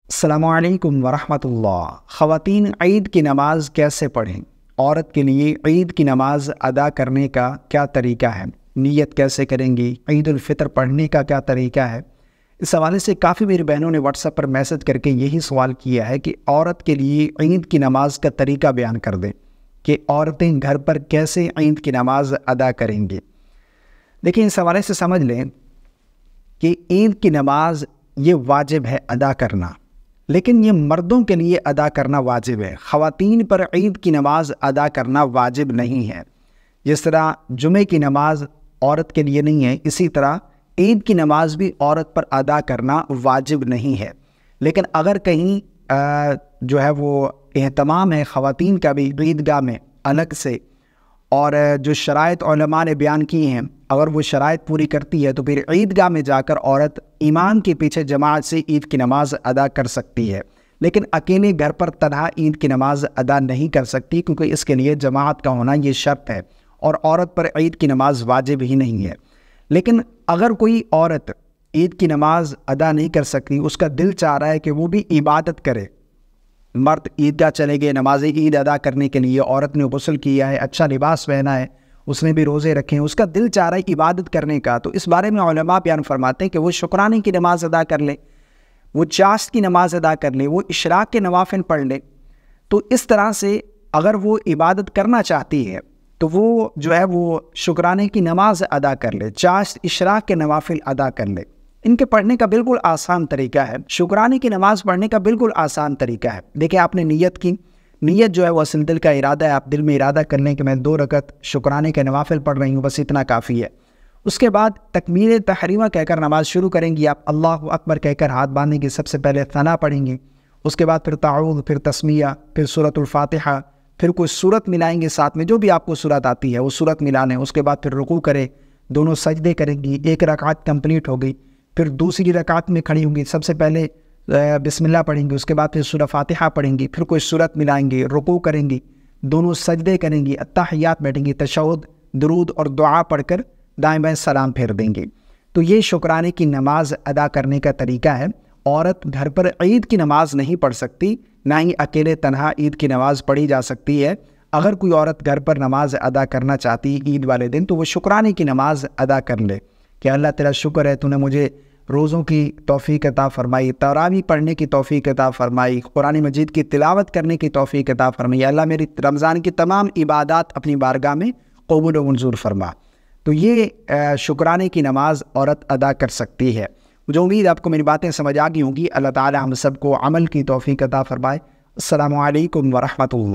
السلام علیکم ورحمۃ اللہ۔ خواتین عید کی نماز کیسے پڑھیں؟ عورت کے لیے عید کی نماز ادا کرنے کا کیا طریقہ ہے؟ نیت کیسے کریں گی؟ عید الفطر پڑھنے کا کیا طریقہ ہے؟ اس حوالے سے کافی میری بہنوں نے واٹس ایپ پر میسج کر کے یہی سوال کیا ہے کہ عورت کے لیے عید کی نماز کا طریقہ بیان کر دیں کہ عورتیں گھر پر کیسے عید کی نماز ادا کریں گی۔ دیکھیں، اس حوالے سے سمجھ لیں کہ عید کی نماز یہ واجب ہے ادا کرنا، لیکن یہ مردوں کے لیے ادا کرنا واجب ہے، خواتین پر عید کی نماز ادا کرنا واجب نہیں ہے۔ جس طرح جمعے کی نماز عورت کے لیے نہیں ہے، اسی طرح عید کی نماز بھی عورت پر ادا کرنا واجب نہیں ہے۔ لیکن اگر کہیں جو ہے وہ اہتمام ہے خواتین کا بھی عیدگاہ میں الگ سے، اور جو شرائط علماء نے بیان کی ہیں اگر وہ شرائط پوری کرتی ہے تو پھر عیدگاہ میں جا کر عورت امام کے پیچھے جماعت سے عید کی نماز ادا کر سکتی ہے، لیکن اکیلے گھر پر تنہا عید کی نماز ادا نہیں کر سکتی، کیونکہ اس کے لیے جماعت کا ہونا یہ شرط ہے، اور عورت پر عید کی نماز واجب ہی نہیں ہے۔ لیکن اگر کوئی عورت عید کی نماز ادا نہیں کر سکتی، اس کا دل چاہ رہا ہے کہ وہ بھی عبادت کرے، مرد عیدگاہ چلے گئے نماز عید ادا کرنے کے لیے، عورت نے غسل کیا ہے، اچھا لباس پہنا ہے، اس نے بھی روزے رکھے ہیں، اس کا دل چاہ رہا ہے عبادت کرنے کا، تو اس بارے میں علماء بیان فرماتے ہیں کہ وہ شکرانے کی نماز ادا کر لے، وہ چاشت کی نماز ادا کر لے، وہ اشراق کے نوافل پڑھ لے۔ تو اس طرح سے اگر وہ عبادت کرنا چاہتی ہے تو وہ جو ہے وہ شکرانے کی نماز ادا کر لے، چاشت اشراق کے نوافل ادا کر لے۔ ان کے پڑھنے کا بالکل آسان طریقہ ہے، شکرانے کی نماز پڑھنے کا بالکل آسان طریقہ ہے۔ دیکھیں، آپ نے نیت کی، نیت جو ہے وہ اصل دل کا ارادہ ہے، آپ دل میں ارادہ کر لیں کہ میں 2 رکعت شکرانے کے نوافل پڑھ رہی ہوں، بس اتنا کافی ہے۔ اس کے بعد تکبیر تحریمہ کہہ کر نماز شروع کریں گی، آپ اللہ اکبر کہہ کر ہاتھ باندھیں گے، سب سے پہلے ثنا پڑھیں گے، اس کے بعد پھر تعوذ، پھر تسمیہ، پھر سورۃ الفاتحہ، پھر کوئی سورت ملائیں گے ساتھ میں، جو بھی آپ کو سورت آتی ہے وہ سورت ملا لیں، اس کے بعد پھر رکوع کرے، دونوں سجدے کریں گی، 1 رکعت کمپلیٹ ہو گئی، پھر دوسری رکعت میں کھڑی ہوں گی، سب سے پہلے بسم اللہ پڑھیں گے، اس کے بعد پھر سورہ فاتحہ پڑھیں گی، پھر کوئی سورت ملائیں گے، رکوع کریں گی، دونوں سجدے کریں گی، التحیات بیٹھیں گی، تشہد، درود اور دعا پڑھ کر دائیں بائیں سلام پھیر دیں گے۔ تو یہ شکرانے کی نماز ادا کرنے کا طریقہ ہے۔ عورت گھر پر عید کی نماز نہیں پڑھ سکتی، نہ ہی اکیلے تنہا عید کی نماز پڑھی جا سکتی ہے۔ اگر کوئی عورت گھر پر نماز ادا کرنا چاہتی ہے عید والے دن تو وہ شکرانے کی نماز ادا کر لے کہ اللہ تیرا شکر ہے، تو نے مجھے روزوں کی توفیق عطا فرمائی، تراویح پڑھنے کی توفیق عطا فرمائی، قرآن مجید کی تلاوت کرنے کی توفیق عطا فرمائی، اللہ میری رمضان کی تمام عبادات اپنی بارگاہ میں قبول و منظور فرما۔ تو یہ شکرانے کی نماز عورت ادا کر سکتی ہے۔ مجھے امید آپ کو میری باتیں سمجھ آ گئی ہوں گی۔ اللہ تعالی ہم سب کو عمل کی توفیق عطا فرمائے۔ السلام علیکم ورحمۃ اللہ۔